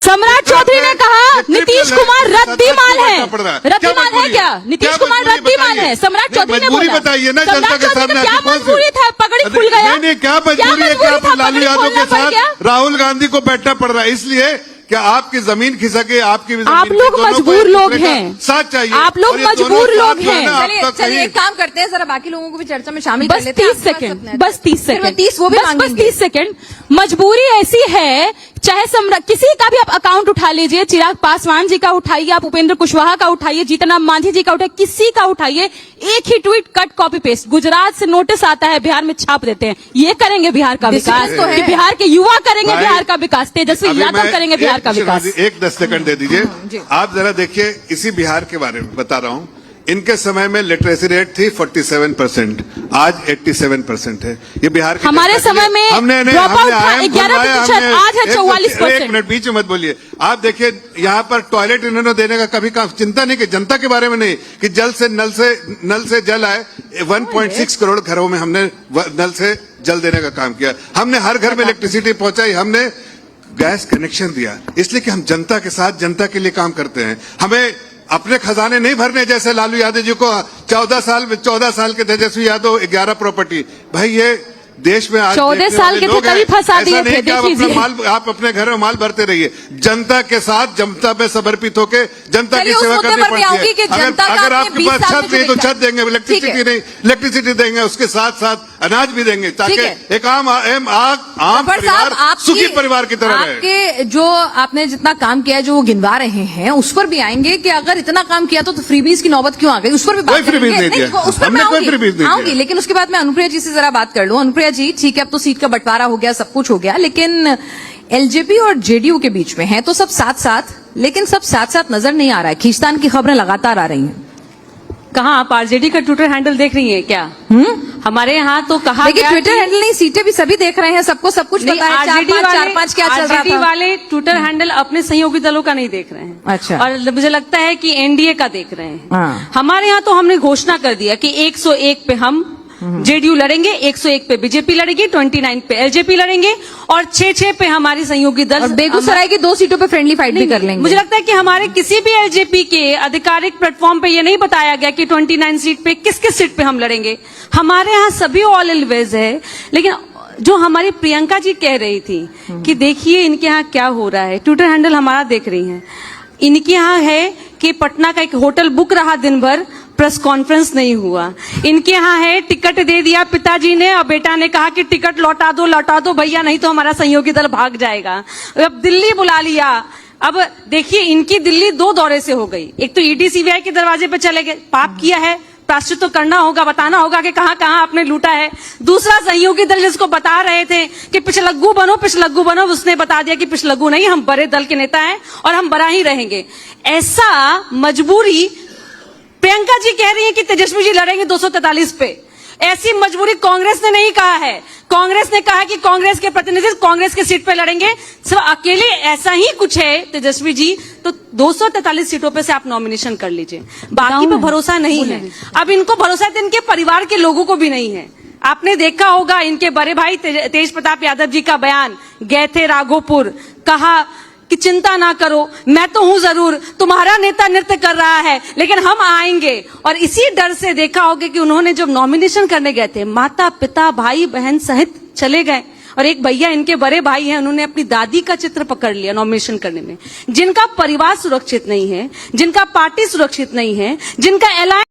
सम्राट चौधरी ने कहा नीतीश कुमार रद्दीमाल है। रद्दीमाल है क्या? नीतीश कुमार रद्दीमाल है, सम्राट चौधरी ने बोला। बताइए ना जनता के सामने। क्या मजबूरी था? पगड़ी खुल गया। नहीं, क्या मजबूरी है? क्या लालू यादव के साथ राहुल गांधी को बैठना पड़ रहा है? इसलिए क्या आपकी जमीन खिसके, आपकी आप लोग मजबूर लोग हैं, साथ चाहिए। आप लोग मजबूर लोग हैं। चलिए एक काम करते हैं, जरा बाकी लोगों को भी चर्चा में शामिल कर लेते हैं। हैं। 30 सेकंड, बस 30 सेकंड, 30 वो भी बस 30 सेकंड। मजबूरी ऐसी है, चाहे किसी का भी आप अकाउंट उठा लीजिए, चिराग पासवान जी का उठाइए, आप उपेंद्र कुशवाहा का उठाइए, जीतन राम मांझी जी का उठाइए, किसी का उठाइए, एक ही tweet cut copy paste. Gujarat से नोटिस आता है, बिहार में छाप देते हैं। ये करेंगे बिहार का विकास? तो है बिहार के युवा करेंगे बिहार का विकास, तेजस्वी यादव करेंगे बिहार का विकास। एक 10 सेकंड दे दीजिए। आप जरा देखिए, इसी बिहार के बारे में बता रहा हूं। इनके समय में लिटरेसी रेट थी 47%, आज 87% है। ये बिहार के हमारे समय में हमने 11%, आज है 44%। एक मिनट बीच में मत बोलिए। आप देखिए, यहाँ पर टॉयलेट इन्होंने देने का कभी चिंता नहीं की, जनता के बारे में नहीं कि जल से नल से जल आए। 1.6 करोड़ घरों में हमने नल से जल देने का काम किया। हमने हर घर में इलेक्ट्रिसिटी पहुंचाई, हमने गैस कनेक्शन दिया, इसलिए कि हम जनता के साथ, जनता के लिए काम करते हैं। हमें अपने खजाने नहीं भरने, जैसे लालू यादव जी को 14 साल के तेजस्वी यादव 11 प्रॉपर्टी। भाई ये देश में आज 14 साल के थे तभी फंसा दिए थे। आप अपने घर में माल भरते रहिए, जनता के साथ, जनता में समर्पित होकर जनता की सेवा करनी पड़ती है। अगर आपके पास छत नहीं तो छत देंगे, इलेक्ट्रिसिटी देंगे, उसके साथ साथ अनाज भी देंगे, ताकि एक आम परिवार सुखी परिवार की तरह रहे। आपके जो आपने जितना काम किया है, जो वो गिनवा रहे हैं, उस पर भी आएंगे कि अगर इतना काम किया तो फ्रीबीज की नौबत क्यों आ गई? उस पर भी बात आऊंगी, लेकिन उसके बाद मैं अनुप्रिया जी से जरा बात कर लूं। अनुप्रिया जी, ठीक है, अब तो सीट का बंटवारा हो गया, सब कुछ हो गया, लेकिन एलजेपी और जेडीयू के बीच में है तो सब साथ साथ, लेकिन सब साथ साथ नजर नहीं आ रहा है। खींचतान की खबरें लगातार आ रही हैं। कहाँ आप आरजेडी का ट्विटर हैंडल देख रही हैं क्या? हमारे यहाँ तो कहा, लेकिन ट्विटर हैंडल नहीं, सीटें भी सभी देख रहे हैं, सबको सब कुछ पता है। आरजेडी क्या चल रहा था? वाले ट्विटर हैंडल अपने सहयोगी दलों का नहीं देख रहे हैं। अच्छा। और मुझे लगता है कि एनडीए का देख रहे हैं। हमारे यहाँ तो हमने घोषणा कर दिया कि 101 पे हम जेडीयू लड़ेंगे, 101 पे बीजेपी लड़ेगी, 29 पे एलजेपी लड़ेंगे और 6 पे हमारी सहयोगी दल। और बेगूसराय की 2 सीटों पे फ्रेंडली फाइट भी कर लेंगे। मुझे लगता है कि हमारे किसी भी एलजेपी के आधिकारिक प्लेटफॉर्म पे ये नहीं बताया गया कि 29 सीट पे किस किस सीट पे हम लड़ेंगे। हमारे यहाँ सभी ऑल एलवेज है। लेकिन जो हमारी प्रियंका जी कह रही थी कि देखिए इनके यहाँ क्या हो रहा है, ट्विटर हैंडल हमारा देख रही है। इनके यहाँ है कि पटना का एक होटल बुक रहा, दिन भर प्रेस कॉन्फ्रेंस नहीं हुआ। इनके यहाँ है टिकट दे दिया पिताजी ने और बेटा ने कहा कि टिकट लौटा दो भैया, नहीं तो हमारा सहयोगी दल भाग जाएगा। अब दिल्ली बुला लिया। अब देखिए, इनकी दिल्ली 2 दौरे से हो गई। एक तो ईडी सीबीआई के दरवाजे पे चले गए, पाप किया है, प्रायश्चित तो करना होगा, बताना होगा कि कहाँ कहाँ आपने लूटा है। दूसरा सहयोगी दल जिसको बता रहे थे कि पिछलग्गू बनो, उसने बता दिया कि पिछलग्गू नहीं, हम बड़े दल के नेता हैं और हम बड़ा ही रहेंगे। ऐसा मजबूरी प्रियंका जी कह रही है कि तेजस्वी जी लड़ेंगे 243 पे। ऐसी मजबूरी कांग्रेस ने नहीं कहा है। कांग्रेस ने कहा कि कांग्रेस के प्रतिनिधि कांग्रेस के सीट पे लड़ेंगे। सिर्फ अकेले ऐसा ही कुछ है तेजस्वी जी, तो 243 सीटों पे से आप नॉमिनेशन कर लीजिए। बाकी पे भरोसा नहीं है। अब इनको भरोसा है तो इनके परिवार के लोगों को भी नहीं है। आपने देखा होगा इनके बड़े भाई तेज प्रताप यादव जी का बयान, गए थे राघोपुर, कहा कि चिंता ना करो, मैं तो हूं जरूर, तुम्हारा नेता नृत्य कर रहा है लेकिन हम आएंगे। और इसी डर से देखा होगा कि उन्होंने जब नॉमिनेशन करने गए थे, माता पिता भाई बहन सहित चले गए। और एक भैया इनके बड़े भाई हैं, उन्होंने अपनी दादी का चित्र पकड़ लिया नॉमिनेशन करने में। जिनका परिवार सुरक्षित नहीं है, जिनका पार्टी सुरक्षित नहीं है, जिनका